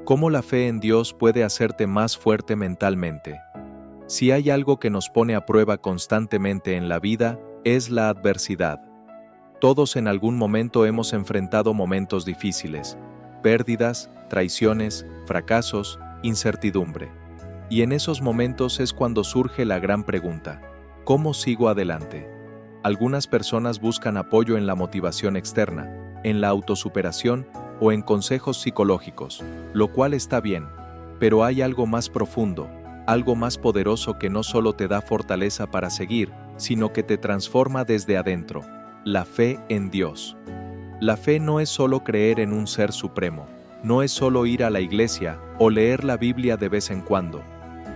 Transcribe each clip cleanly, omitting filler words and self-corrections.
¿Cómo la fe en Dios puede hacerte más fuerte mentalmente? Si hay algo que nos pone a prueba constantemente en la vida, es la adversidad. Todos en algún momento hemos enfrentado momentos difíciles, pérdidas, traiciones, fracasos, incertidumbre. Y en esos momentos es cuando surge la gran pregunta: ¿cómo sigo adelante? Algunas personas buscan apoyo en la motivación externa, en la autosuperación o en consejos psicológicos, lo cual está bien, pero hay algo más profundo, algo más poderoso que no solo te da fortaleza para seguir, sino que te transforma desde adentro: la fe en Dios. La fe no es solo creer en un ser supremo, no es solo ir a la iglesia o leer la Biblia de vez en cuando.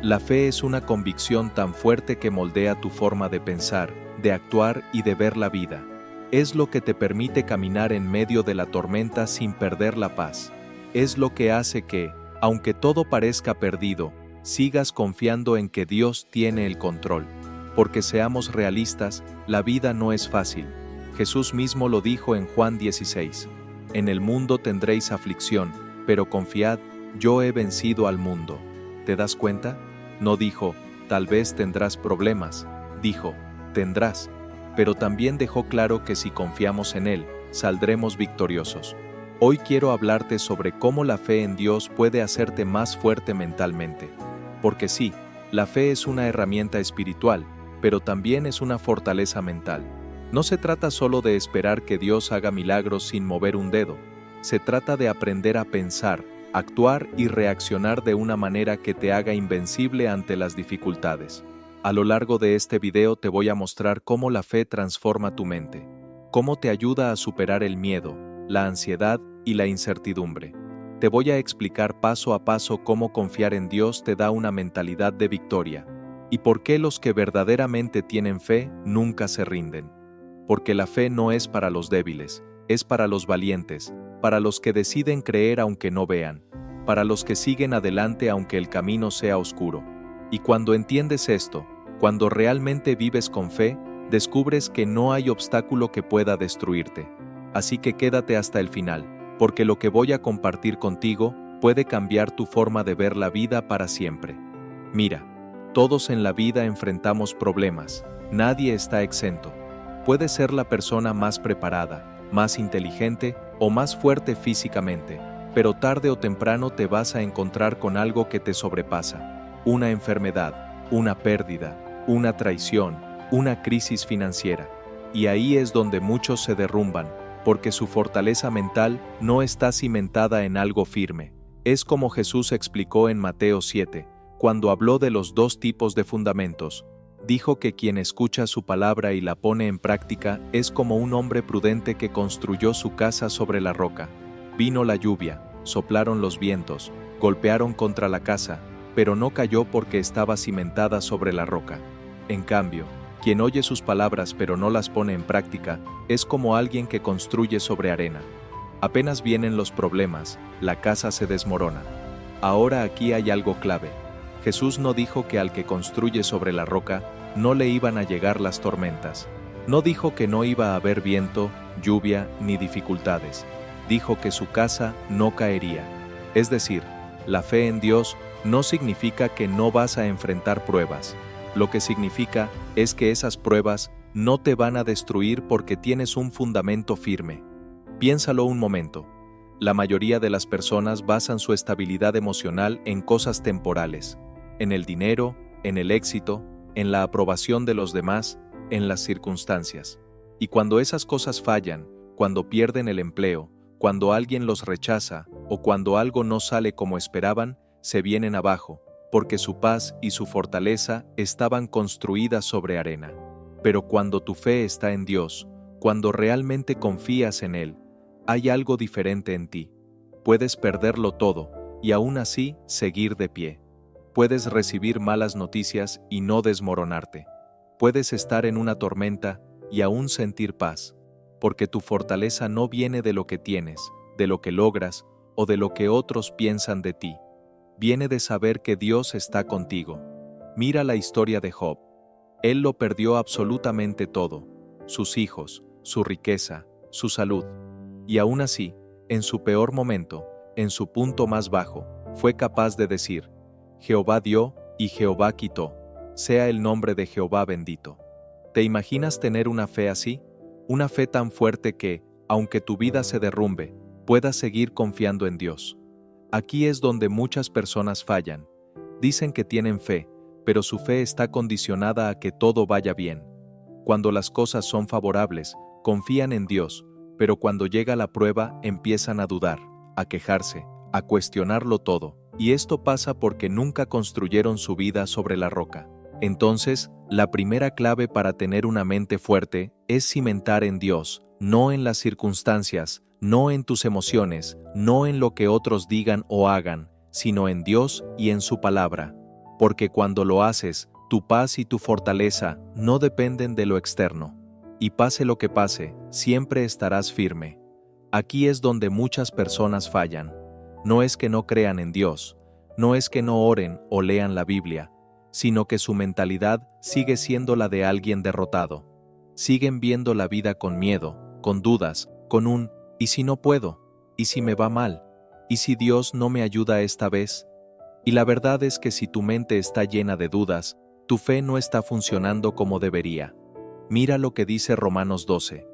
La fe es una convicción tan fuerte que moldea tu forma de pensar, de actuar y de ver la vida. Es lo que te permite caminar en medio de la tormenta sin perder la paz. Es lo que hace que, aunque todo parezca perdido, sigas confiando en que Dios tiene el control. Porque seamos realistas, la vida no es fácil. Jesús mismo lo dijo en Juan 16. En el mundo tendréis aflicción, pero confiad, yo he vencido al mundo. ¿Te das cuenta? No dijo, tal vez tendrás problemas, dijo, tendrás, pero también dejó claro que si confiamos en Él, saldremos victoriosos. Hoy quiero hablarte sobre cómo la fe en Dios puede hacerte más fuerte mentalmente. Porque sí, la fe es una herramienta espiritual, pero también es una fortaleza mental. No se trata solo de esperar que Dios haga milagros sin mover un dedo. Se trata de aprender a pensar, actuar y reaccionar de una manera que te haga invencible ante las dificultades. A lo largo de este video te voy a mostrar cómo la fe transforma tu mente, cómo te ayuda a superar el miedo, la ansiedad y la incertidumbre. Te voy a explicar paso a paso cómo confiar en Dios te da una mentalidad de victoria, y por qué los que verdaderamente tienen fe nunca se rinden. Porque la fe no es para los débiles, es para los valientes, para los que deciden creer aunque no vean, para los que siguen adelante aunque el camino sea oscuro. Y cuando entiendes esto, cuando realmente vives con fe, descubres que no hay obstáculo que pueda destruirte. Así que quédate hasta el final, porque lo que voy a compartir contigo puede cambiar tu forma de ver la vida para siempre. Mira, todos en la vida enfrentamos problemas, nadie está exento. Puedes ser la persona más preparada, más inteligente o más fuerte físicamente, pero tarde o temprano te vas a encontrar con algo que te sobrepasa: una enfermedad, una pérdida, una traición, una crisis financiera. Y ahí es donde muchos se derrumban, porque su fortaleza mental no está cimentada en algo firme. Es como Jesús explicó en Mateo 7, cuando habló de los dos tipos de fundamentos. Dijo que quien escucha su palabra y la pone en práctica es como un hombre prudente que construyó su casa sobre la roca. Vino la lluvia, soplaron los vientos, golpearon contra la casa, pero no cayó porque estaba cimentada sobre la roca. En cambio, quien oye sus palabras pero no las pone en práctica, es como alguien que construye sobre arena. Apenas vienen los problemas, la casa se desmorona. Ahora aquí hay algo clave. Jesús no dijo que al que construye sobre la roca no le iban a llegar las tormentas. No dijo que no iba a haber viento, lluvia ni dificultades. Dijo que su casa no caería. Es decir, la fe en Dios no significa que no vas a enfrentar pruebas. Lo que significa es que esas pruebas no te van a destruir porque tienes un fundamento firme. Piénsalo un momento. La mayoría de las personas basan su estabilidad emocional en cosas temporales. En el dinero, en el éxito, en la aprobación de los demás, en las circunstancias. Y cuando esas cosas fallan, cuando pierden el empleo, cuando alguien los rechaza o cuando algo no sale como esperaban, se vienen abajo, porque su paz y su fortaleza estaban construidas sobre arena. Pero cuando tu fe está en Dios, cuando realmente confías en Él, hay algo diferente en ti. Puedes perderlo todo y aún así seguir de pie. Puedes recibir malas noticias y no desmoronarte. Puedes estar en una tormenta y aún sentir paz, porque tu fortaleza no viene de lo que tienes, de lo que logras o de lo que otros piensan de ti. Viene de saber que Dios está contigo. Mira la historia de Job. Él lo perdió absolutamente todo: sus hijos, su riqueza, su salud. Y aún así, en su peor momento, en su punto más bajo, fue capaz de decir: Jehová dio y Jehová quitó, sea el nombre de Jehová bendito. ¿Te imaginas tener una fe así? Una fe tan fuerte que, aunque tu vida se derrumbe, puedas seguir confiando en Dios. Aquí es donde muchas personas fallan. Dicen que tienen fe, pero su fe está condicionada a que todo vaya bien. Cuando las cosas son favorables, confían en Dios, pero cuando llega la prueba empiezan a dudar, a quejarse, a cuestionarlo todo, y esto pasa porque nunca construyeron su vida sobre la roca. Entonces, la primera clave para tener una mente fuerte es cimentar en Dios, no en las circunstancias, no en tus emociones, no en lo que otros digan o hagan, sino en Dios y en su palabra. Porque cuando lo haces, tu paz y tu fortaleza no dependen de lo externo. Y pase lo que pase, siempre estarás firme. Aquí es donde muchas personas fallan. No es que no crean en Dios, no es que no oren o lean la Biblia, sino que su mentalidad sigue siendo la de alguien derrotado. Siguen viendo la vida con miedo, con dudas, con un ¿y si no puedo? ¿Y si me va mal? ¿Y si Dios no me ayuda esta vez? Y la verdad es que si tu mente está llena de dudas, tu fe no está funcionando como debería. Mira lo que dice Romanos 12.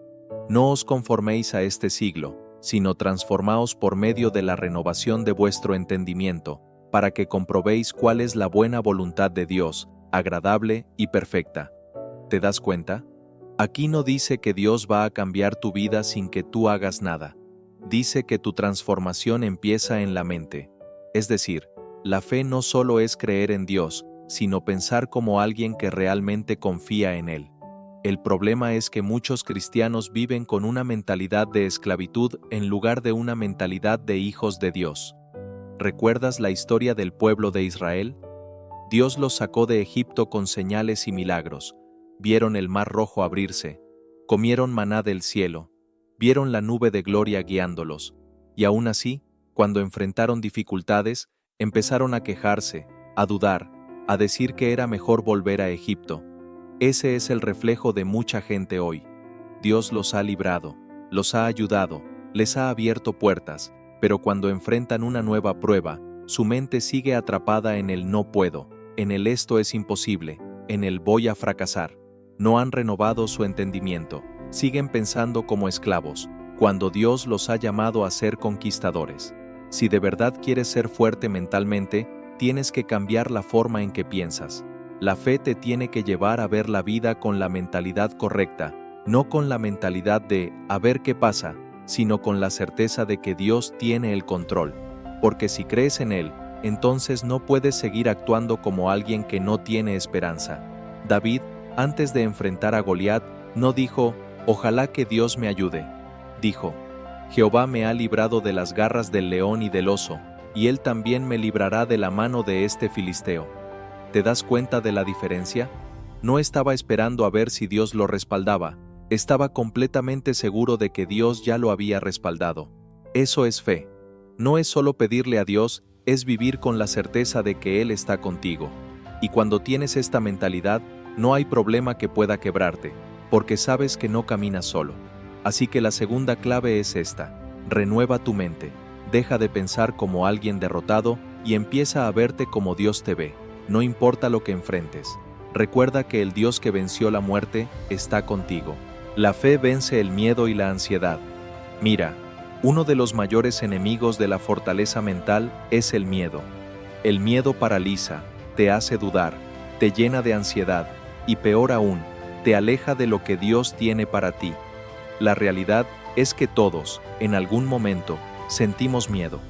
No os conforméis a este siglo, sino transformaos por medio de la renovación de vuestro entendimiento, para que comprobéis cuál es la buena voluntad de Dios, agradable y perfecta. ¿Te das cuenta? Aquí no dice que Dios va a cambiar tu vida sin que tú hagas nada. Dice que tu transformación empieza en la mente. Es decir, la fe no solo es creer en Dios, sino pensar como alguien que realmente confía en Él. El problema es que muchos cristianos viven con una mentalidad de esclavitud en lugar de una mentalidad de hijos de Dios. ¿Recuerdas la historia del pueblo de Israel? Dios los sacó de Egipto con señales y milagros. Vieron el mar rojo abrirse, comieron maná del cielo, vieron la nube de gloria guiándolos, y aún así, cuando enfrentaron dificultades, empezaron a quejarse, a dudar, a decir que era mejor volver a Egipto. Ese es el reflejo de mucha gente hoy. Dios los ha librado, los ha ayudado, les ha abierto puertas, pero cuando enfrentan una nueva prueba, su mente sigue atrapada en el no puedo, en el esto es imposible, en el voy a fracasar. No han renovado su entendimiento, siguen pensando como esclavos, cuando Dios los ha llamado a ser conquistadores. Si de verdad quieres ser fuerte mentalmente, tienes que cambiar la forma en que piensas. La fe te tiene que llevar a ver la vida con la mentalidad correcta, no con la mentalidad de a ver qué pasa, sino con la certeza de que Dios tiene el control. Porque si crees en Él, entonces no puedes seguir actuando como alguien que no tiene esperanza. David, antes de enfrentar a Goliat, no dijo, ojalá que Dios me ayude. Dijo, Jehová me ha librado de las garras del león y del oso, y Él también me librará de la mano de este filisteo. ¿Te das cuenta de la diferencia? No estaba esperando a ver si Dios lo respaldaba, estaba completamente seguro de que Dios ya lo había respaldado. Eso es fe. No es solo pedirle a Dios, es vivir con la certeza de que Él está contigo. Y cuando tienes esta mentalidad, no hay problema que pueda quebrarte, porque sabes que no caminas solo. Así que la segunda clave es esta: renueva tu mente, deja de pensar como alguien derrotado y empieza a verte como Dios te ve, no importa lo que enfrentes. Recuerda que el Dios que venció la muerte está contigo. La fe vence el miedo y la ansiedad. Mira, uno de los mayores enemigos de la fortaleza mental es el miedo. El miedo paraliza, te hace dudar, te llena de ansiedad y peor aún, te aleja de lo que Dios tiene para ti. La realidad es que todos, en algún momento, sentimos miedo.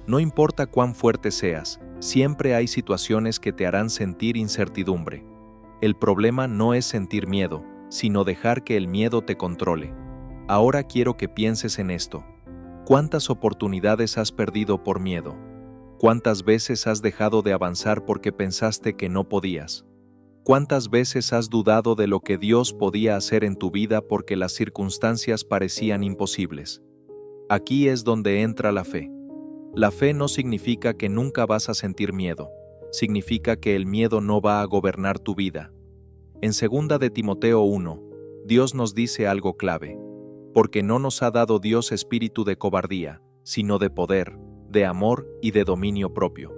No importa cuán fuerte seas, siempre hay situaciones que te harán sentir incertidumbre. El problema no es sentir miedo, sino dejar que el miedo te controle. Ahora quiero que pienses en esto. ¿Cuántas oportunidades has perdido por miedo? ¿Cuántas veces has dejado de avanzar porque pensaste que no podías? ¿Cuántas veces has dudado de lo que Dios podía hacer en tu vida porque las circunstancias parecían imposibles? Aquí es donde entra la fe. La fe no significa que nunca vas a sentir miedo, significa que el miedo no va a gobernar tu vida. En 2 de Timoteo 1, Dios nos dice algo clave, porque no nos ha dado Dios espíritu de cobardía, sino de poder, de amor y de dominio propio.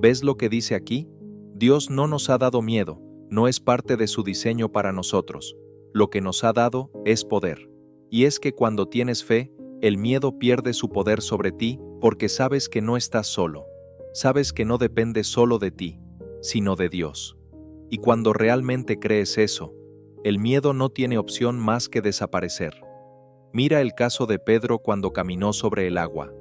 ¿Ves lo que dice aquí? Dios no nos ha dado miedo, no es parte de su diseño para nosotros. Lo que nos ha dado es poder. Y es que cuando tienes fe, el miedo pierde su poder sobre ti porque sabes que no estás solo. Sabes que no depende solo de ti, sino de Dios. Y cuando realmente crees eso, el miedo no tiene opción más que desaparecer. Mira el caso de Pedro cuando caminó sobre el agua.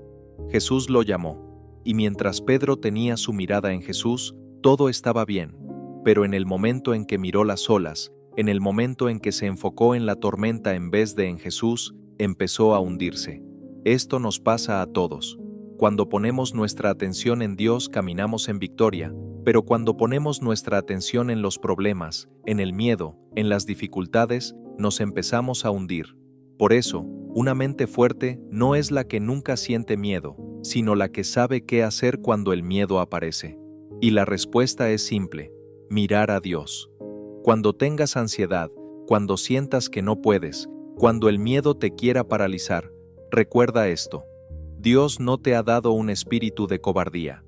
Jesús lo llamó, y mientras Pedro tenía su mirada en Jesús, todo estaba bien. Pero en el momento en que miró las olas, en el momento en que se enfocó en la tormenta en vez de en Jesús, empezó a hundirse. Esto nos pasa a todos. Cuando ponemos nuestra atención en Dios, caminamos en victoria, pero cuando ponemos nuestra atención en los problemas, en el miedo, en las dificultades, nos empezamos a hundir. Por eso, una mente fuerte no es la que nunca siente miedo, sino la que sabe qué hacer cuando el miedo aparece. Y la respuesta es simple: mirar a Dios. Cuando tengas ansiedad, cuando sientas que no puedes, cuando el miedo te quiera paralizar, recuerda esto: Dios no te ha dado un espíritu de cobardía.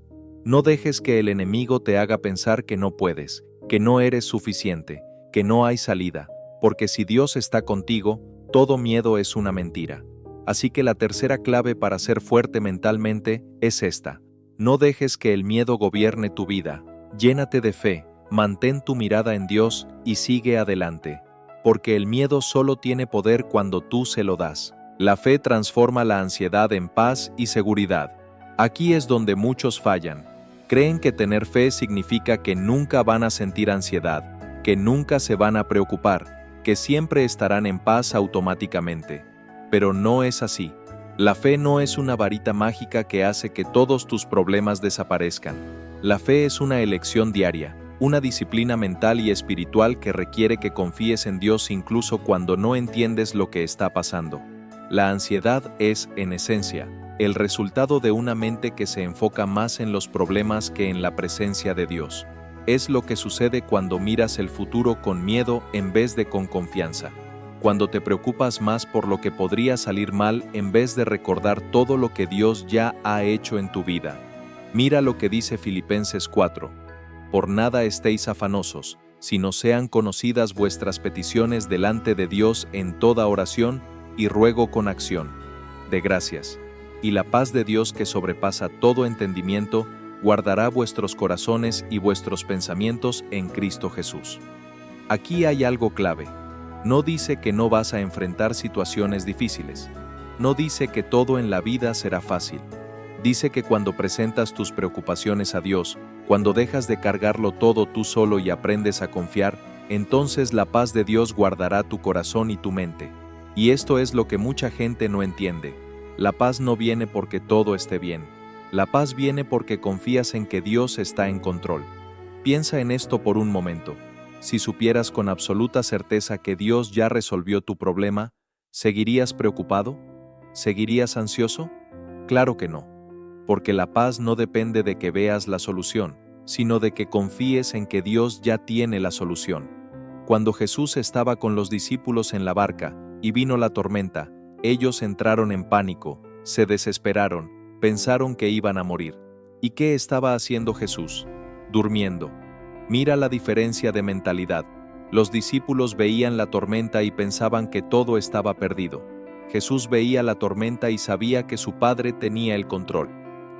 No dejes que el enemigo te haga pensar que no puedes, que no eres suficiente, que no hay salida, porque si Dios está contigo, todo miedo es una mentira. Así que la tercera clave para ser fuerte mentalmente es esta: no dejes que el miedo gobierne tu vida. Llénate de fe, mantén tu mirada en Dios y sigue adelante, porque el miedo solo tiene poder cuando tú se lo das. La fe transforma la ansiedad en paz y seguridad. Aquí es donde muchos fallan. Creen que tener fe significa que nunca van a sentir ansiedad, que nunca se van a preocupar, que siempre estarán en paz automáticamente. Pero no es así. La fe no es una varita mágica que hace que todos tus problemas desaparezcan. La fe es una elección diaria, una disciplina mental y espiritual que requiere que confíes en Dios incluso cuando no entiendes lo que está pasando. La ansiedad es, en esencia, el resultado de una mente que se enfoca más en los problemas que en la presencia de Dios. Es lo que sucede cuando miras el futuro con miedo en vez de con confianza. Cuando te preocupas más por lo que podría salir mal en vez de recordar todo lo que Dios ya ha hecho en tu vida. Mira lo que dice Filipenses 4. Por nada estéis afanosos, sino sean conocidas vuestras peticiones delante de Dios en toda oración y ruego con acción de gracias. Y la paz de Dios, que sobrepasa todo entendimiento, guardará vuestros corazones y vuestros pensamientos en Cristo Jesús. Aquí hay algo clave. No dice que no vas a enfrentar situaciones difíciles. No dice que todo en la vida será fácil. Dice que cuando presentas tus preocupaciones a Dios, cuando dejas de cargarlo todo tú solo y aprendes a confiar, entonces la paz de Dios guardará tu corazón y tu mente. Y esto es lo que mucha gente no entiende. La paz no viene porque todo esté bien. La paz viene porque confías en que Dios está en control. Piensa en esto por un momento. Si supieras con absoluta certeza que Dios ya resolvió tu problema, ¿seguirías preocupado? ¿Seguirías ansioso? Claro que no. Porque la paz no depende de que veas la solución, sino de que confíes en que Dios ya tiene la solución. Cuando Jesús estaba con los discípulos en la barca, y vino la tormenta, ellos entraron en pánico, se desesperaron, pensaron que iban a morir. ¿Y qué estaba haciendo Jesús? Durmiendo. Mira la diferencia de mentalidad. Los discípulos veían la tormenta y pensaban que todo estaba perdido. Jesús veía la tormenta y sabía que su Padre tenía el control.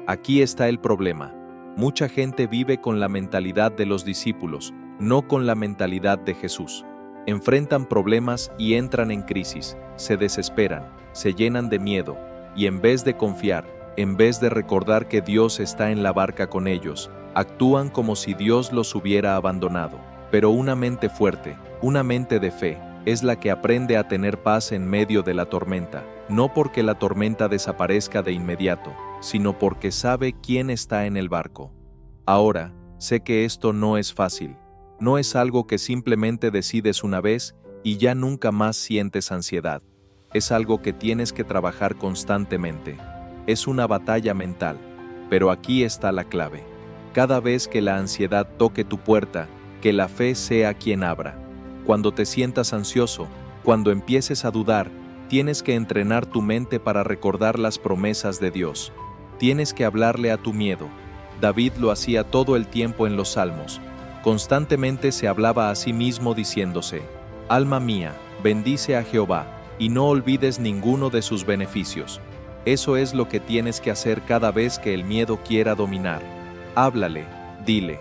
Aquí está el problema. Mucha gente vive con la mentalidad de los discípulos, no con la mentalidad de Jesús. Enfrentan problemas y entran en crisis, se desesperan, se llenan de miedo, y en vez de confiar, en vez de recordar que Dios está en la barca con ellos, actúan como si Dios los hubiera abandonado. Pero una mente fuerte, una mente de fe, es la que aprende a tener paz en medio de la tormenta, no porque la tormenta desaparezca de inmediato, sino porque sabe quién está en el barco. Ahora, sé que esto no es fácil. No es algo que simplemente decides una vez y ya nunca más sientes ansiedad. Es algo que tienes que trabajar constantemente. Es una batalla mental. Pero aquí está la clave. Cada vez que la ansiedad toque tu puerta, que la fe sea quien abra. Cuando te sientas ansioso, cuando empieces a dudar, tienes que entrenar tu mente para recordar las promesas de Dios. Tienes que hablarle a tu miedo. David lo hacía todo el tiempo en los Salmos. Constantemente se hablaba a sí mismo diciéndose: Alma mía, bendice a Jehová, y no olvides ninguno de sus beneficios. Eso es lo que tienes que hacer cada vez que el miedo quiera dominar. Háblale, dile: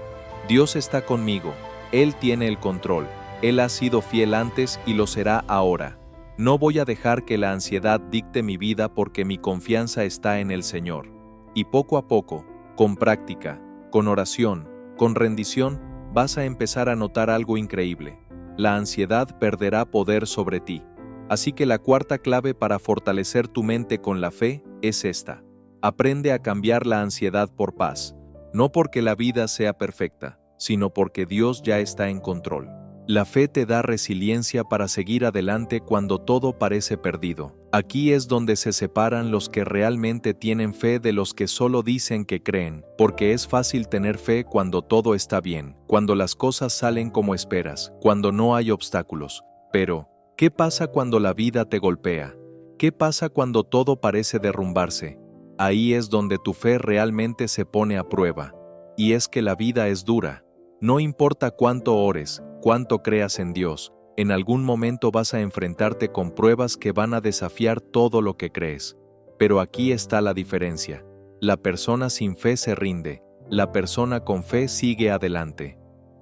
Dios está conmigo, Él tiene el control, Él ha sido fiel antes y lo será ahora. No voy a dejar que la ansiedad dicte mi vida porque mi confianza está en el Señor. Y poco a poco, con práctica, con oración, con rendición, vas a empezar a notar algo increíble. La ansiedad perderá poder sobre ti. Así que la cuarta clave para fortalecer tu mente con la fe es esta: aprende a cambiar la ansiedad por paz, no porque la vida sea perfecta, sino porque Dios ya está en control. La fe te da resiliencia para seguir adelante cuando todo parece perdido. Aquí es donde se separan los que realmente tienen fe de los que solo dicen que creen, porque es fácil tener fe cuando todo está bien, cuando las cosas salen como esperas, cuando no hay obstáculos. Pero, ¿qué pasa cuando la vida te golpea? ¿Qué pasa cuando todo parece derrumbarse? Ahí es donde tu fe realmente se pone a prueba. Y es que la vida es dura. No importa cuánto ores, cuánto creas en Dios, en algún momento vas a enfrentarte con pruebas que van a desafiar todo lo que crees. Pero aquí está la diferencia. La persona sin fe se rinde, la persona con fe sigue adelante.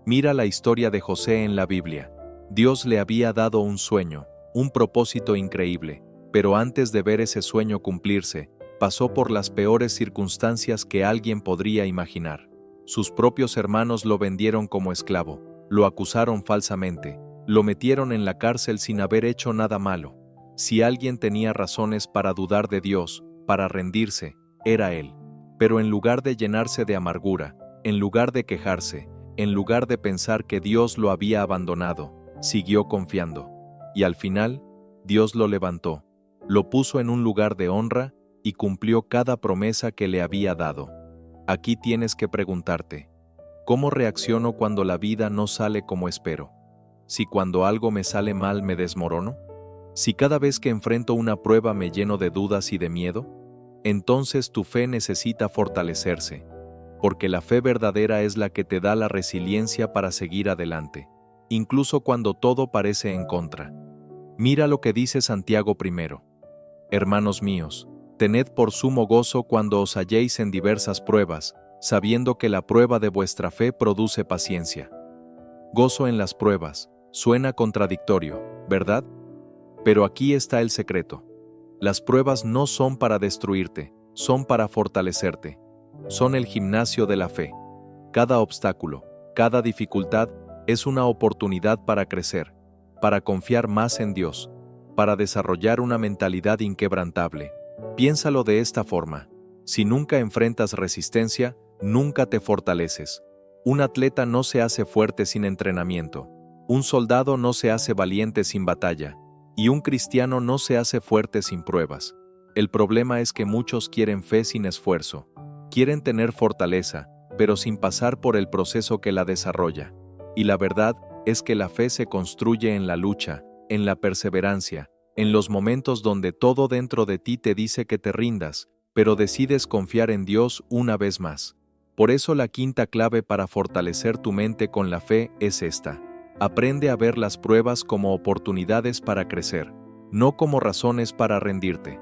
Mira la historia de José en la Biblia. Dios le había dado un sueño, un propósito increíble, pero antes de ver ese sueño cumplirse, pasó por las peores circunstancias que alguien podría imaginar. Sus propios hermanos lo vendieron como esclavo, lo acusaron falsamente, lo metieron en la cárcel sin haber hecho nada malo. Si alguien tenía razones para dudar de Dios, para rendirse, era él. Pero en lugar de llenarse de amargura, en lugar de quejarse, en lugar de pensar que Dios lo había abandonado, siguió confiando. Y al final, Dios lo levantó, lo puso en un lugar de honra y cumplió cada promesa que le había dado. Aquí tienes que preguntarte: ¿cómo reacciono cuando la vida no sale como espero? ¿Si cuando algo me sale mal me desmorono? ¿Si cada vez que enfrento una prueba me lleno de dudas y de miedo? Entonces tu fe necesita fortalecerse, porque la fe verdadera es la que te da la resiliencia para seguir adelante, incluso cuando todo parece en contra. Mira lo que dice Santiago primero: Hermanos míos, tened por sumo gozo cuando os halléis en diversas pruebas, sabiendo que la prueba de vuestra fe produce paciencia. Gozo en las pruebas, suena contradictorio, ¿verdad? Pero aquí está el secreto. Las pruebas no son para destruirte, son para fortalecerte. Son el gimnasio de la fe. Cada obstáculo, cada dificultad es una oportunidad para crecer, para confiar más en Dios, para desarrollar una mentalidad inquebrantable. Piénsalo de esta forma: si nunca enfrentas resistencia, nunca te fortaleces. Un atleta no se hace fuerte sin entrenamiento. Un soldado no se hace valiente sin batalla. Y un cristiano no se hace fuerte sin pruebas. El problema es que muchos quieren fe sin esfuerzo. Quieren tener fortaleza, pero sin pasar por el proceso que la desarrolla. Y la verdad es que la fe se construye en la lucha, en la perseverancia, en los momentos donde todo dentro de ti te dice que te rindas, pero decides confiar en Dios una vez más. Por eso la quinta clave para fortalecer tu mente con la fe es esta: aprende a ver las pruebas como oportunidades para crecer, no como razones para rendirte.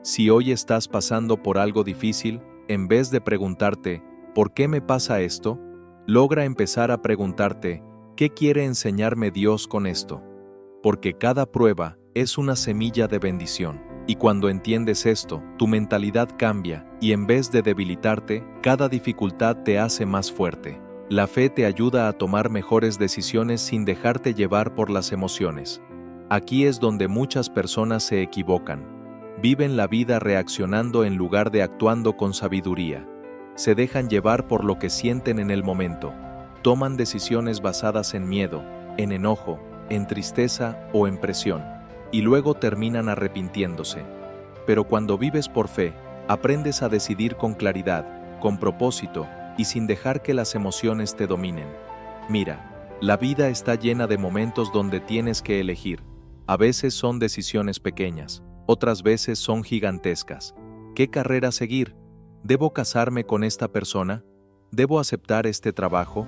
Si hoy estás pasando por algo difícil, en vez de preguntarte, ¿por qué me pasa esto?, logra empezar a preguntarte, ¿qué quiere enseñarme Dios con esto? Porque cada prueba es una semilla de bendición. Y cuando entiendes esto, tu mentalidad cambia, y en vez de debilitarte, cada dificultad te hace más fuerte. La fe te ayuda a tomar mejores decisiones sin dejarte llevar por las emociones. Aquí es donde muchas personas se equivocan. Viven la vida reaccionando en lugar de actuando con sabiduría. Se dejan llevar por lo que sienten en el momento. Toman decisiones basadas en miedo, en enojo, en tristeza o en presión, y luego terminan arrepintiéndose. Pero cuando vives por fe, aprendes a decidir con claridad, con propósito y sin dejar que las emociones te dominen. Mira, la vida está llena de momentos donde tienes que elegir. A veces son decisiones pequeñas, otras veces son gigantescas. ¿Qué carrera seguir? ¿Debo casarme con esta persona? ¿Debo aceptar este trabajo?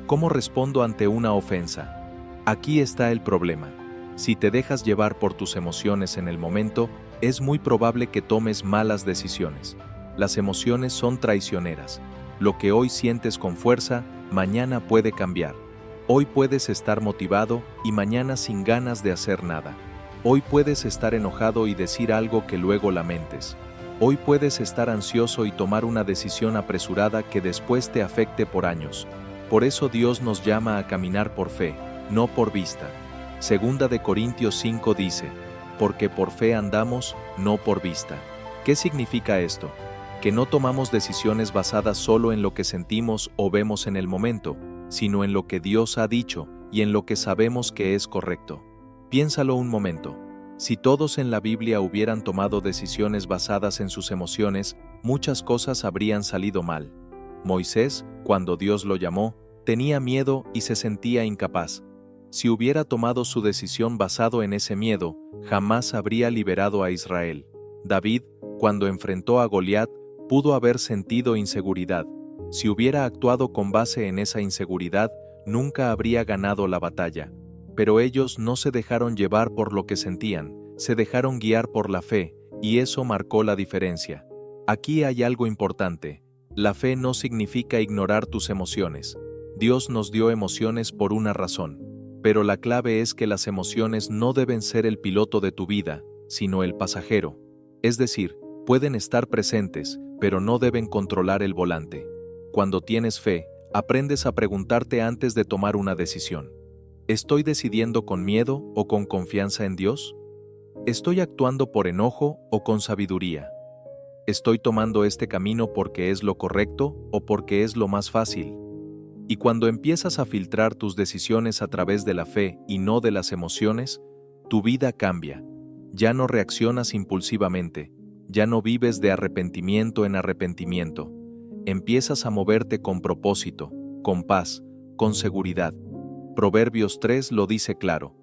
¿Cómo respondo ante una ofensa? Aquí está el problema. Si te dejas llevar por tus emociones en el momento, es muy probable que tomes malas decisiones. Las emociones son traicioneras. Lo que hoy sientes con fuerza, mañana puede cambiar. Hoy puedes estar motivado y mañana sin ganas de hacer nada. Hoy puedes estar enojado y decir algo que luego lamentes. Hoy puedes estar ansioso y tomar una decisión apresurada que después te afecte por años. Por eso Dios nos llama a caminar por fe, no por vista. Segunda de Corintios 5 dice, porque por fe andamos, no por vista. ¿Qué significa esto? Que no tomamos decisiones basadas solo en lo que sentimos o vemos en el momento, sino en lo que Dios ha dicho y en lo que sabemos que es correcto. Piénsalo un momento. Si todos en la Biblia hubieran tomado decisiones basadas en sus emociones, muchas cosas habrían salido mal. Moisés, cuando Dios lo llamó, tenía miedo y se sentía incapaz. Si hubiera tomado su decisión basado en ese miedo, jamás habría liberado a Israel. David, cuando enfrentó a Goliat, pudo haber sentido inseguridad. Si hubiera actuado con base en esa inseguridad, nunca habría ganado la batalla. Pero ellos no se dejaron llevar por lo que sentían, se dejaron guiar por la fe, y eso marcó la diferencia. Aquí hay algo importante. La fe no significa ignorar tus emociones. Dios nos dio emociones por una razón. Pero la clave es que las emociones no deben ser el piloto de tu vida, sino el pasajero. Es decir, pueden estar presentes, pero no deben controlar el volante. Cuando tienes fe, aprendes a preguntarte antes de tomar una decisión. ¿Estoy decidiendo con miedo o con confianza en Dios? ¿Estoy actuando por enojo o con sabiduría? ¿Estoy tomando este camino porque es lo correcto o porque es lo más fácil? Y cuando empiezas a filtrar tus decisiones a través de la fe y no de las emociones, tu vida cambia. Ya no reaccionas impulsivamente, ya no vives de arrepentimiento en arrepentimiento. Empiezas a moverte con propósito, con paz, con seguridad. Proverbios 3 lo dice claro.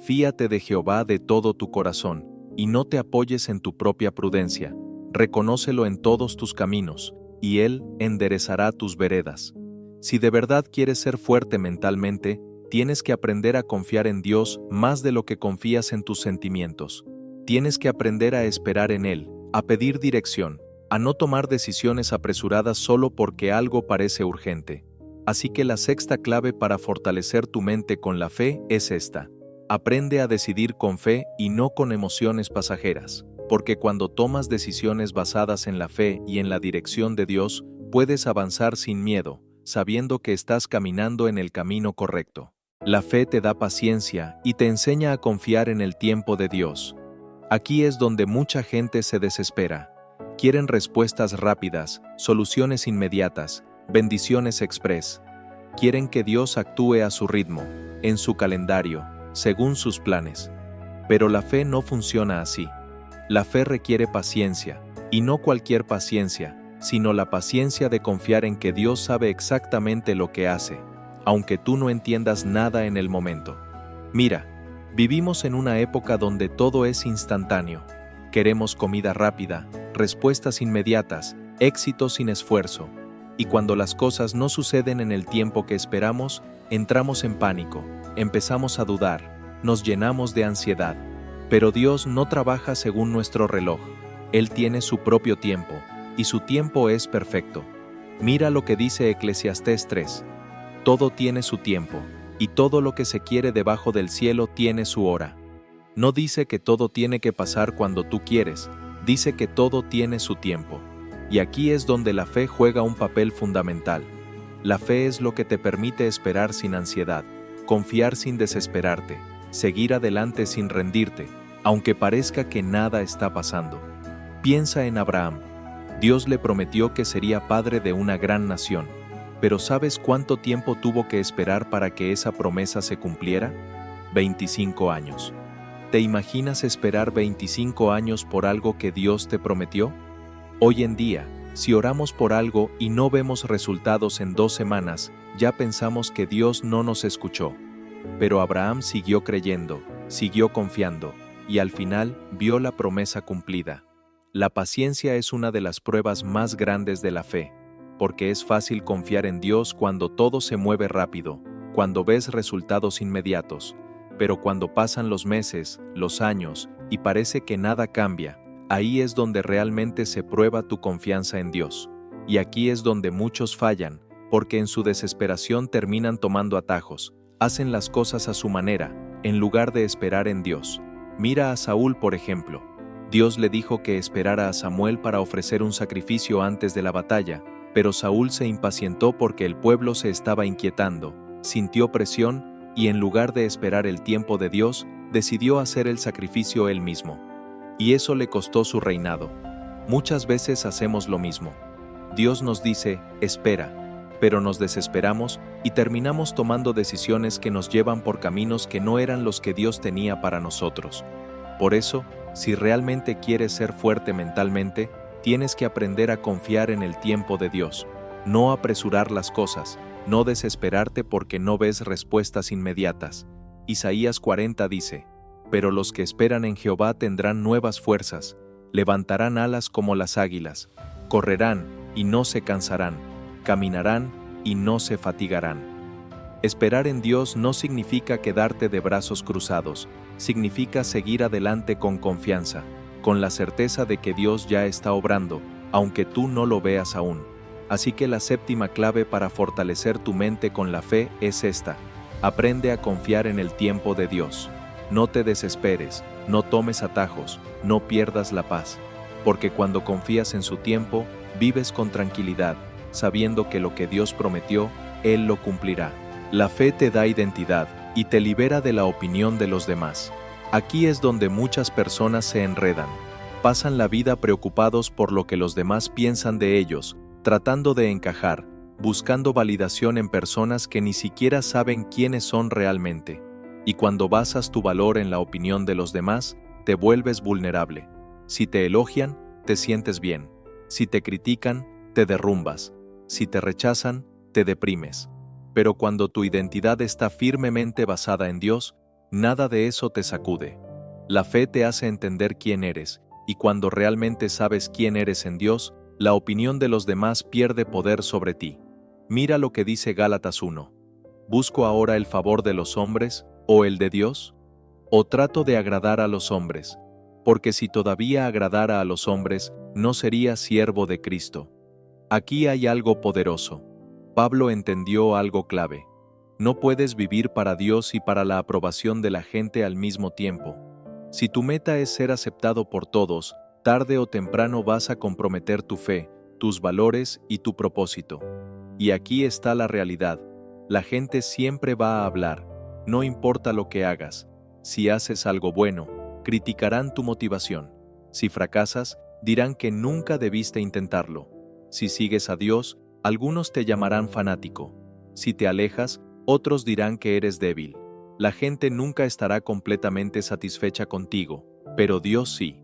Fíate de Jehová de todo tu corazón, y no te apoyes en tu propia prudencia. Reconócelo en todos tus caminos, y Él enderezará tus veredas. Si de verdad quieres ser fuerte mentalmente, tienes que aprender a confiar en Dios más de lo que confías en tus sentimientos. Tienes que aprender a esperar en Él, a pedir dirección, a no tomar decisiones apresuradas solo porque algo parece urgente. Así que la sexta clave para fortalecer tu mente con la fe es esta. Aprende a decidir con fe y no con emociones pasajeras, porque cuando tomas decisiones basadas en la fe y en la dirección de Dios, puedes avanzar sin miedo, sabiendo que estás caminando en el camino correcto. La fe te da paciencia y te enseña a confiar en el tiempo de Dios. Aquí es donde mucha gente se desespera. Quieren respuestas rápidas, soluciones inmediatas, bendiciones express. Quieren que Dios actúe a su ritmo, en su calendario, según sus planes. Pero la fe no funciona así. La fe requiere paciencia, y no cualquier paciencia, sino la paciencia de confiar en que Dios sabe exactamente lo que hace, aunque tú no entiendas nada en el momento. Mira, vivimos en una época donde todo es instantáneo. Queremos comida rápida, respuestas inmediatas, éxito sin esfuerzo. Y cuando las cosas no suceden en el tiempo que esperamos, entramos en pánico, empezamos a dudar, nos llenamos de ansiedad. Pero Dios no trabaja según nuestro reloj. Él tiene su propio tiempo, y su tiempo es perfecto. Mira lo que dice Eclesiastés 3. Todo tiene su tiempo, y todo lo que se quiere debajo del cielo tiene su hora. No dice que todo tiene que pasar cuando tú quieres, dice que todo tiene su tiempo. Y aquí es donde la fe juega un papel fundamental. La fe es lo que te permite esperar sin ansiedad, confiar sin desesperarte, seguir adelante sin rendirte, aunque parezca que nada está pasando. Piensa en Abraham. Dios le prometió que sería padre de una gran nación, pero ¿sabes cuánto tiempo tuvo que esperar para que esa promesa se cumpliera? 25 años. ¿Te imaginas esperar 25 años por algo que Dios te prometió? Hoy en día, si oramos por algo y no vemos resultados en 2 semanas, ya pensamos que Dios no nos escuchó. Pero Abraham siguió creyendo, siguió confiando, y al final vio la promesa cumplida. La paciencia es una de las pruebas más grandes de la fe, porque es fácil confiar en Dios cuando todo se mueve rápido, cuando ves resultados inmediatos, pero cuando pasan los meses, los años, y parece que nada cambia, ahí es donde realmente se prueba tu confianza en Dios. Y aquí es donde muchos fallan, porque en su desesperación terminan tomando atajos, hacen las cosas a su manera, en lugar de esperar en Dios. Mira a Saúl, por ejemplo. Dios le dijo que esperara a Samuel para ofrecer un sacrificio antes de la batalla, pero Saúl se impacientó porque el pueblo se estaba inquietando, sintió presión y en lugar de esperar el tiempo de Dios, decidió hacer el sacrificio él mismo. Y eso le costó su reinado. Muchas veces hacemos lo mismo. Dios nos dice, espera, pero nos desesperamos y terminamos tomando decisiones que nos llevan por caminos que no eran los que Dios tenía para nosotros. Por eso, si realmente quieres ser fuerte mentalmente, tienes que aprender a confiar en el tiempo de Dios, no apresurar las cosas, no desesperarte porque no ves respuestas inmediatas. Isaías 40 dice, pero los que esperan en Jehová tendrán nuevas fuerzas, levantarán alas como las águilas, correrán y no se cansarán, caminarán y no se fatigarán. Esperar en Dios no significa quedarte de brazos cruzados, significa seguir adelante con confianza, con la certeza de que Dios ya está obrando, aunque tú no lo veas aún. Así que la séptima clave para fortalecer tu mente con la fe es esta: aprende a confiar en el tiempo de Dios. No te desesperes, no tomes atajos, no pierdas la paz, porque cuando confías en su tiempo, vives con tranquilidad, sabiendo que lo que Dios prometió, Él lo cumplirá. La fe te da identidad y te libera de la opinión de los demás. Aquí es donde muchas personas se enredan. Pasan la vida preocupados por lo que los demás piensan de ellos, tratando de encajar, buscando validación en personas que ni siquiera saben quiénes son realmente. Y cuando basas tu valor en la opinión de los demás, te vuelves vulnerable. Si te elogian, te sientes bien. Si te critican, te derrumbas. Si te rechazan, te deprimes. Pero cuando tu identidad está firmemente basada en Dios, nada de eso te sacude. La fe te hace entender quién eres, y cuando realmente sabes quién eres en Dios, la opinión de los demás pierde poder sobre ti. Mira lo que dice Gálatas 1. ¿Busco ahora el favor de los hombres o el de Dios? ¿O trato de agradar a los hombres? Porque si todavía agradara a los hombres, no sería siervo de Cristo. Aquí hay algo poderoso. Pablo entendió algo clave. No puedes vivir para Dios y para la aprobación de la gente al mismo tiempo. Si tu meta es ser aceptado por todos, tarde o temprano vas a comprometer tu fe, tus valores y tu propósito. Y aquí está la realidad. La gente siempre va a hablar, no importa lo que hagas. Si haces algo bueno, criticarán tu motivación. Si fracasas, dirán que nunca debiste intentarlo. Si sigues a Dios, algunos te llamarán fanático. Si te alejas, otros dirán que eres débil. La gente nunca estará completamente satisfecha contigo, pero Dios sí.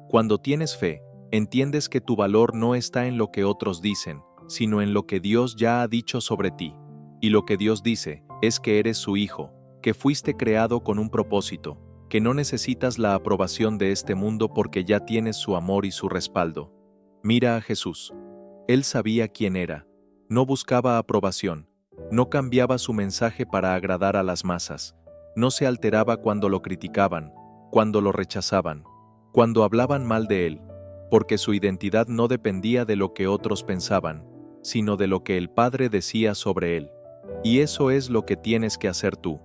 Cuando tienes fe, entiendes que tu valor no está en lo que otros dicen, sino en lo que Dios ya ha dicho sobre ti. Y lo que Dios dice es que eres su hijo, que fuiste creado con un propósito, que no necesitas la aprobación de este mundo porque ya tienes su amor y su respaldo. Mira a Jesús. Él sabía quién era. No buscaba aprobación, no cambiaba su mensaje para agradar a las masas, no se alteraba cuando lo criticaban, cuando lo rechazaban, cuando hablaban mal de él, porque su identidad no dependía de lo que otros pensaban, sino de lo que el Padre decía sobre él. Y eso es lo que tienes que hacer tú.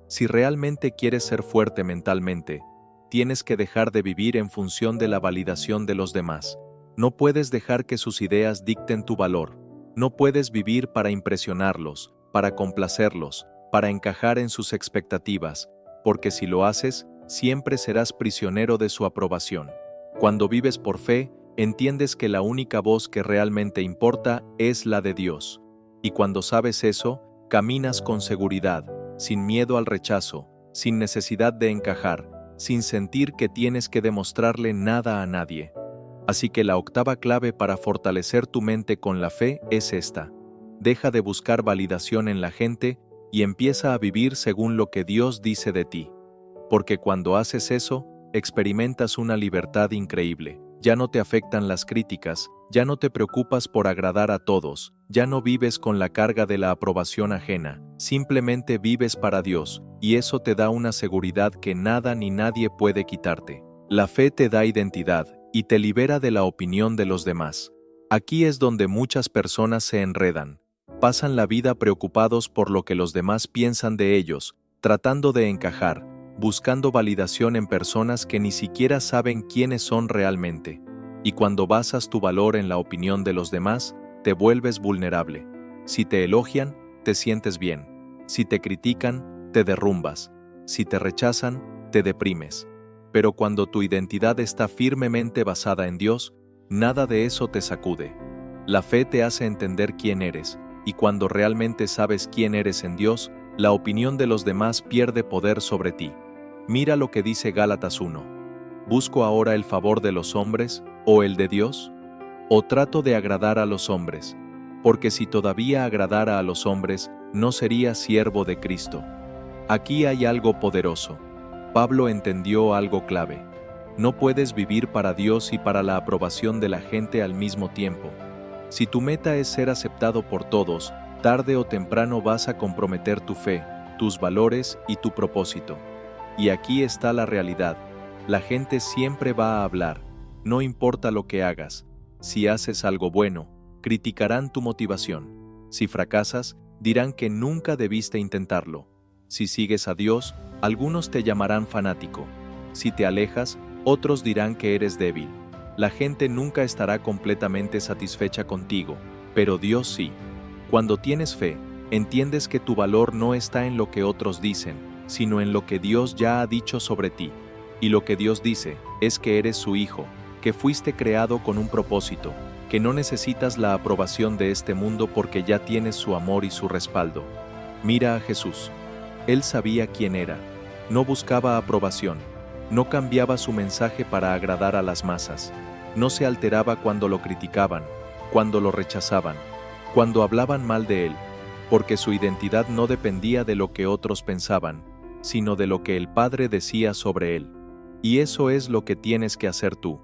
Si realmente quieres ser fuerte mentalmente, tienes que dejar de vivir en función de la validación de los demás. No puedes dejar que sus ideas dicten tu valor. No puedes vivir para impresionarlos, para complacerlos, para encajar en sus expectativas, porque si lo haces, siempre serás prisionero de su aprobación. Cuando vives por fe, entiendes que la única voz que realmente importa es la de Dios. Y cuando sabes eso, caminas con seguridad, sin miedo al rechazo, sin necesidad de encajar, sin sentir que tienes que demostrarle nada a nadie. Así que la octava clave para fortalecer tu mente con la fe es esta: deja de buscar validación en la gente y empieza a vivir según lo que Dios dice de ti. Porque cuando haces eso, experimentas una libertad increíble. ya no te afectan las críticas, ya no te preocupas por agradar a todos, ya no vives con la carga de la aprobación ajena, simplemente vives para Dios, y eso te da una seguridad que nada ni nadie puede quitarte. La fe te da identidad, y te libera de la opinión de los demás. Aquí es donde muchas personas se enredan. Pasan la vida preocupados por lo que los demás piensan de ellos, tratando de encajar, buscando validación en personas que ni siquiera saben quiénes son realmente. Y cuando basas tu valor en la opinión de los demás, te vuelves vulnerable. Si te elogian, te sientes bien. Si te critican, te derrumbas. Si te rechazan, te deprimes. Pero cuando tu identidad está firmemente basada en Dios, nada de eso te sacude. La fe te hace entender quién eres, y cuando realmente sabes quién eres en Dios, la opinión de los demás pierde poder sobre ti. Mira lo que dice Gálatas 1. ¿Busco ahora el favor de los hombres o el de Dios? ¿O trato de agradar a los hombres? Porque si todavía agradara a los hombres, no sería siervo de Cristo. Aquí hay algo poderoso. Pablo entendió algo clave. No puedes vivir para Dios y para la aprobación de la gente al mismo tiempo. Si tu meta es ser aceptado por todos, tarde o temprano vas a comprometer tu fe, tus valores y tu propósito. Y aquí está la realidad. La gente siempre va a hablar, no importa lo que hagas. Si haces algo bueno, criticarán tu motivación. Si fracasas, dirán que nunca debiste intentarlo. Si sigues a Dios, algunos te llamarán fanático. Si te alejas, otros dirán que eres débil. La gente nunca estará completamente satisfecha contigo, pero Dios sí. Cuando tienes fe, entiendes que tu valor no está en lo que otros dicen, sino en lo que Dios ya ha dicho sobre ti. Y lo que Dios dice es que eres su hijo, que fuiste creado con un propósito, que no necesitas la aprobación de este mundo porque ya tienes su amor y su respaldo. Mira a Jesús. Él sabía quién era. No buscaba aprobación. No cambiaba su mensaje para agradar a las masas. No se alteraba cuando lo criticaban, cuando lo rechazaban, cuando hablaban mal de él, porque su identidad no dependía de lo que otros pensaban, sino de lo que el Padre decía sobre él. Y eso es lo que tienes que hacer tú.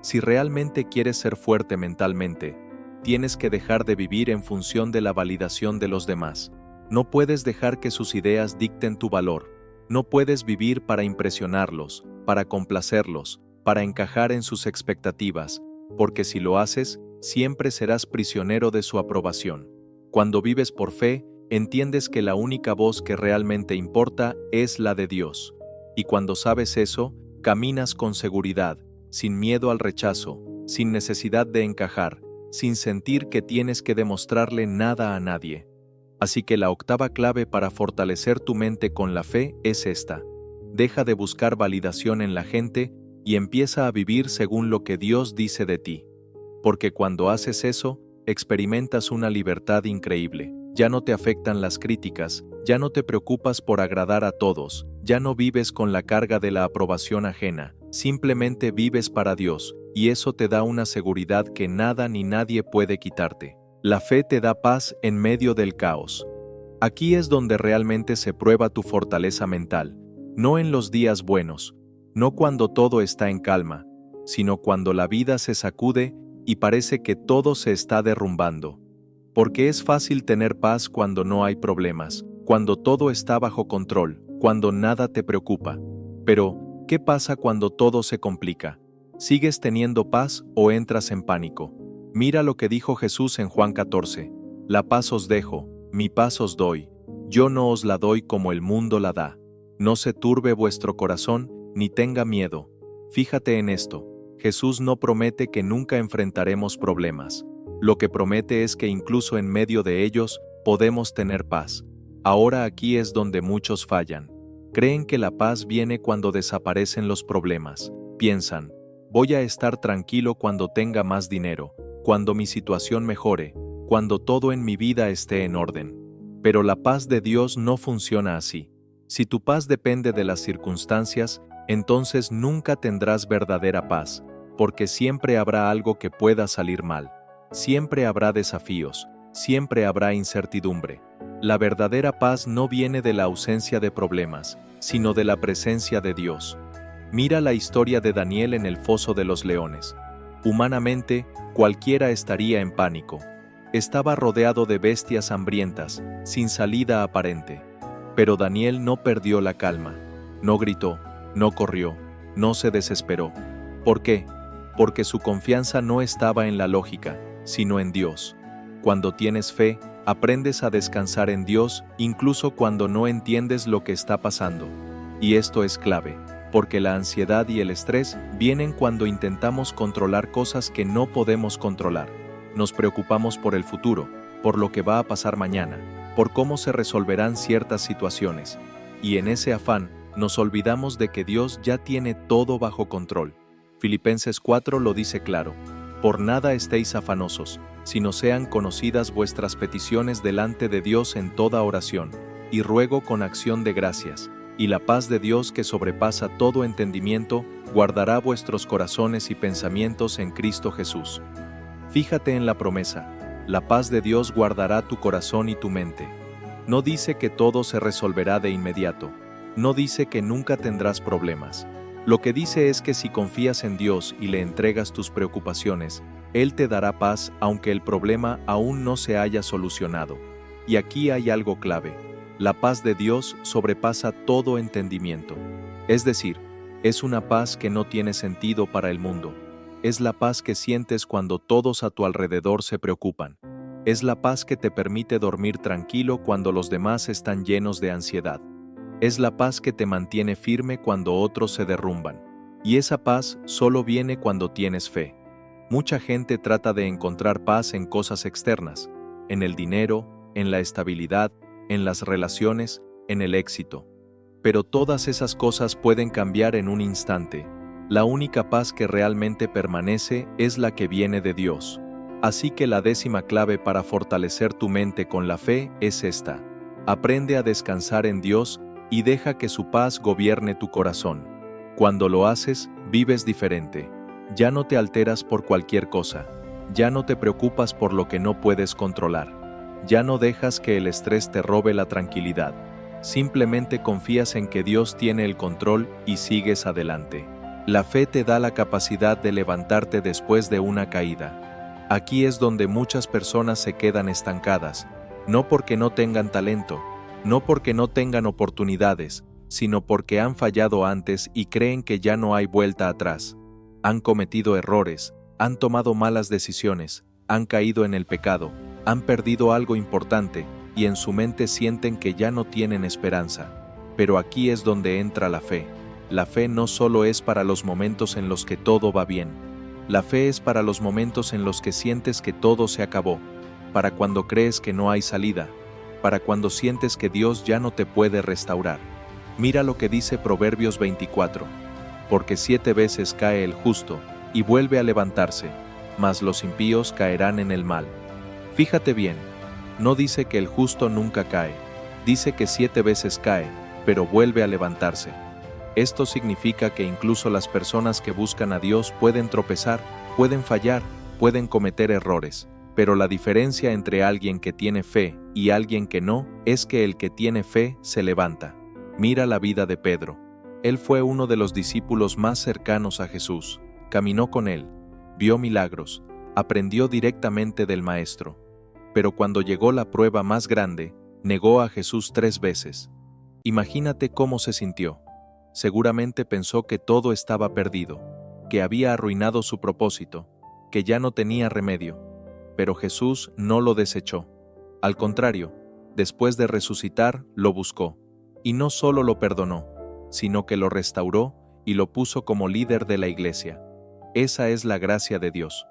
Si realmente quieres ser fuerte mentalmente, tienes que dejar de vivir en función de la validación de los demás. No puedes dejar que sus ideas dicten tu valor. No puedes vivir para impresionarlos, para complacerlos, para encajar en sus expectativas, porque si lo haces, siempre serás prisionero de su aprobación. Cuando vives por fe, entiendes que la única voz que realmente importa es la de Dios. Y cuando sabes eso, caminas con seguridad, sin miedo al rechazo, sin necesidad de encajar, sin sentir que tienes que demostrarle nada a nadie. Así que la octava clave para fortalecer tu mente con la fe es esta. Deja de buscar validación en la gente y empieza a vivir según lo que Dios dice de ti. Porque cuando haces eso, experimentas una libertad increíble. Ya no te afectan las críticas, ya no te preocupas por agradar a todos, ya no vives con la carga de la aprobación ajena, simplemente vives para Dios, y eso te da una seguridad que nada ni nadie puede quitarte. La fe te da paz en medio del caos. Aquí es donde realmente se prueba tu fortaleza mental, no en los días buenos, no cuando todo está en calma, sino cuando la vida se sacude y parece que todo se está derrumbando. Porque es fácil tener paz cuando no hay problemas, cuando todo está bajo control, cuando nada te preocupa. Pero, ¿qué pasa cuando todo se complica? ¿Sigues teniendo paz o entras en pánico? Mira lo que dijo Jesús en Juan 14. La paz os dejo, mi paz os doy. Yo no os la doy como el mundo la da. No se turbe vuestro corazón, ni tenga miedo. Fíjate en esto. Jesús no promete que nunca enfrentaremos problemas. Lo que promete es que incluso en medio de ellos, podemos tener paz. Ahora aquí es donde muchos fallan. Creen que la paz viene cuando desaparecen los problemas. Piensan, voy a estar tranquilo cuando tenga más dinero, cuando mi situación mejore, cuando todo en mi vida esté en orden. Pero la paz de Dios no funciona así. Si tu paz depende de las circunstancias, entonces nunca tendrás verdadera paz, porque siempre habrá algo que pueda salir mal. Siempre habrá desafíos, siempre habrá incertidumbre. La verdadera paz no viene de la ausencia de problemas, sino de la presencia de Dios. Mira la historia de Daniel en el foso de los leones. Humanamente, cualquiera estaría en pánico. Estaba rodeado de bestias hambrientas, sin salida aparente. Pero Daniel no perdió la calma. No gritó, no corrió, no se desesperó. ¿Por qué? Porque su confianza no estaba en la lógica, sino en Dios. Cuando tienes fe, aprendes a descansar en Dios incluso cuando no entiendes lo que está pasando. Y esto es clave, porque la ansiedad y el estrés vienen cuando intentamos controlar cosas que no podemos controlar. Nos preocupamos por el futuro, por lo que va a pasar mañana, por cómo se resolverán ciertas situaciones. Y en ese afán, nos olvidamos de que Dios ya tiene todo bajo control. Filipenses 4 lo dice claro: por nada estéis afanosos, sino sean conocidas vuestras peticiones delante de Dios en toda oración, y ruego con acción de gracias, y la paz de Dios que sobrepasa todo entendimiento, guardará vuestros corazones y pensamientos en Cristo Jesús. Fíjate en la promesa: la paz de Dios guardará tu corazón y tu mente. No dice que todo se resolverá de inmediato. No dice que nunca tendrás problemas. Lo que dice es que si confías en Dios y le entregas tus preocupaciones, Él te dará paz aunque el problema aún no se haya solucionado. Y aquí hay algo clave: la paz de Dios sobrepasa todo entendimiento. Es decir, es una paz que no tiene sentido para el mundo. Es la paz que sientes cuando todos a tu alrededor se preocupan. Es la paz que te permite dormir tranquilo cuando los demás están llenos de ansiedad. Es la paz que te mantiene firme cuando otros se derrumban. Y esa paz solo viene cuando tienes fe. Mucha gente trata de encontrar paz en cosas externas, en el dinero, en la estabilidad, en las relaciones, en el éxito. Pero todas esas cosas pueden cambiar en un instante. La única paz que realmente permanece es la que viene de Dios. Así que la 10ª clave para fortalecer tu mente con la fe es esta: aprende a descansar en Dios y deja que su paz gobierne tu corazón. Cuando lo haces, vives diferente. Ya no te alteras por cualquier cosa. Ya no te preocupas por lo que no puedes controlar. Ya no dejas que el estrés te robe la tranquilidad. Simplemente confías en que Dios tiene el control y sigues adelante. La fe te da la capacidad de levantarte después de una caída. Aquí es donde muchas personas se quedan estancadas, no porque no tengan talento, no porque no tengan oportunidades, sino porque han fallado antes y creen que ya no hay vuelta atrás. Han cometido errores, han tomado malas decisiones, han caído en el pecado, han perdido algo importante y en su mente sienten que ya no tienen esperanza. Pero aquí es donde entra la fe. La fe no solo es para los momentos en los que todo va bien. La fe es para los momentos en los que sientes que todo se acabó, para cuando crees que no hay salida, para cuando sientes que Dios ya no te puede restaurar. Mira lo que dice Proverbios 24: porque 7 veces cae el justo, y vuelve a levantarse, mas los impíos caerán en el mal. Fíjate bien, no dice que el justo nunca cae, dice que 7 veces cae, pero vuelve a levantarse. Esto significa que incluso las personas que buscan a Dios pueden tropezar, pueden fallar, pueden cometer errores. Pero la diferencia entre alguien que tiene fe y alguien que no es que el que tiene fe se levanta. Mira la vida de Pedro. Él fue uno de los discípulos más cercanos a Jesús. Caminó con él, vio milagros, aprendió directamente del Maestro. Pero cuando llegó la prueba más grande, negó a Jesús 3 veces. Imagínate cómo se sintió. Seguramente pensó que todo estaba perdido, que había arruinado su propósito, que ya no tenía remedio. Pero Jesús no lo desechó. Al contrario, después de resucitar, lo buscó. Y no solo lo perdonó, sino que lo restauró y lo puso como líder de la iglesia. Esa es la gracia de Dios.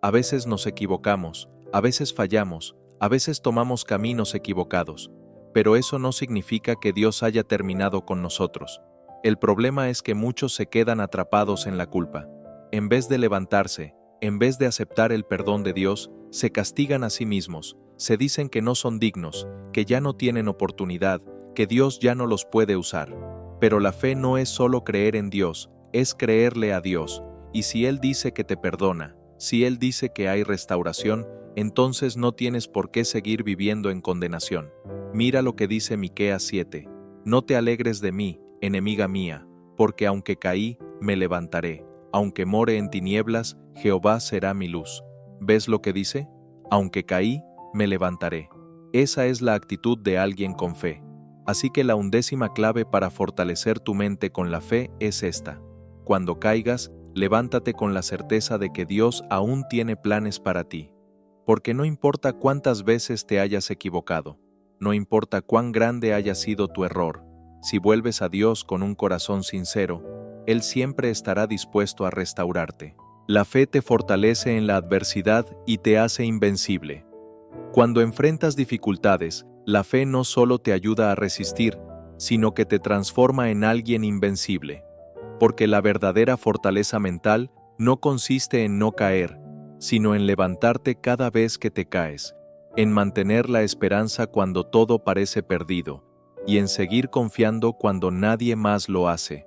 A veces nos equivocamos, a veces fallamos, a veces tomamos caminos equivocados, pero eso no significa que Dios haya terminado con nosotros. El problema es que muchos se quedan atrapados en la culpa. En vez de levantarse, en vez de aceptar el perdón de Dios, se castigan a sí mismos, se dicen que no son dignos, que ya no tienen oportunidad, que Dios ya no los puede usar. Pero la fe no es solo creer en Dios, es creerle a Dios, y si Él dice que te perdona, si Él dice que hay restauración, entonces no tienes por qué seguir viviendo en condenación. Mira lo que dice Miqueas 7: no te alegres de mí, enemiga mía, porque aunque caí, me levantaré, Aunque more en tinieblas, Jehová será mi luz. ¿Ves lo que dice? Aunque caí, me levantaré. Esa es la actitud de alguien con fe. Así que la 11ª clave para fortalecer tu mente con la fe es esta. Cuando caigas, levántate con la certeza de que Dios aún tiene planes para ti. Porque no importa cuántas veces te hayas equivocado, no importa cuán grande haya sido tu error, si vuelves a Dios con un corazón sincero, Él siempre estará dispuesto a restaurarte. La fe te fortalece en la adversidad y te hace invencible. Cuando enfrentas dificultades, la fe no solo te ayuda a resistir, sino que te transforma en alguien invencible. Porque la verdadera fortaleza mental no consiste en no caer, sino en levantarte cada vez que te caes, en mantener la esperanza cuando todo parece perdido, y en seguir confiando cuando nadie más lo hace.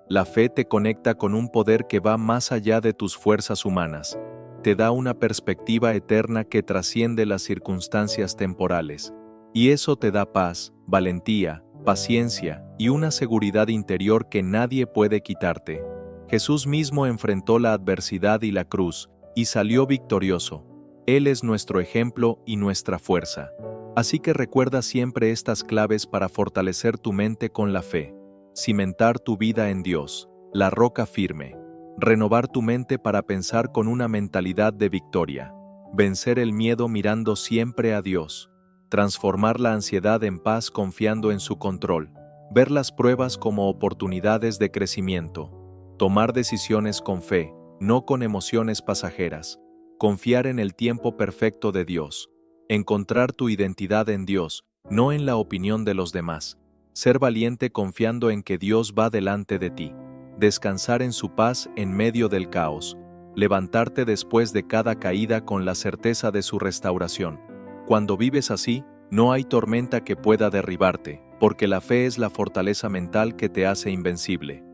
La fe te conecta con un poder que va más allá de tus fuerzas humanas, te da una perspectiva eterna que trasciende las circunstancias temporales, y eso te da paz, valentía, paciencia y una seguridad interior que nadie puede quitarte. Jesús mismo enfrentó la adversidad y la cruz, y salió victorioso. Él es nuestro ejemplo y nuestra fuerza. Así que recuerda siempre estas claves para fortalecer tu mente con la fe. Cimentar tu vida en Dios, la roca firme. Renovar tu mente para pensar con una mentalidad de victoria. Vencer el miedo mirando siempre a Dios. Transformar la ansiedad en paz confiando en su control. Ver las pruebas como oportunidades de crecimiento. Tomar decisiones con fe, no con emociones pasajeras. Confiar en el tiempo perfecto de Dios. Encontrar tu identidad en Dios, no en la opinión de los demás. Ser valiente confiando en que Dios va delante de ti. Descansar en su paz en medio del caos. Levantarte después de cada caída con la certeza de su restauración. Cuando vives así, no hay tormenta que pueda derribarte, porque la fe es la fortaleza mental que te hace invencible.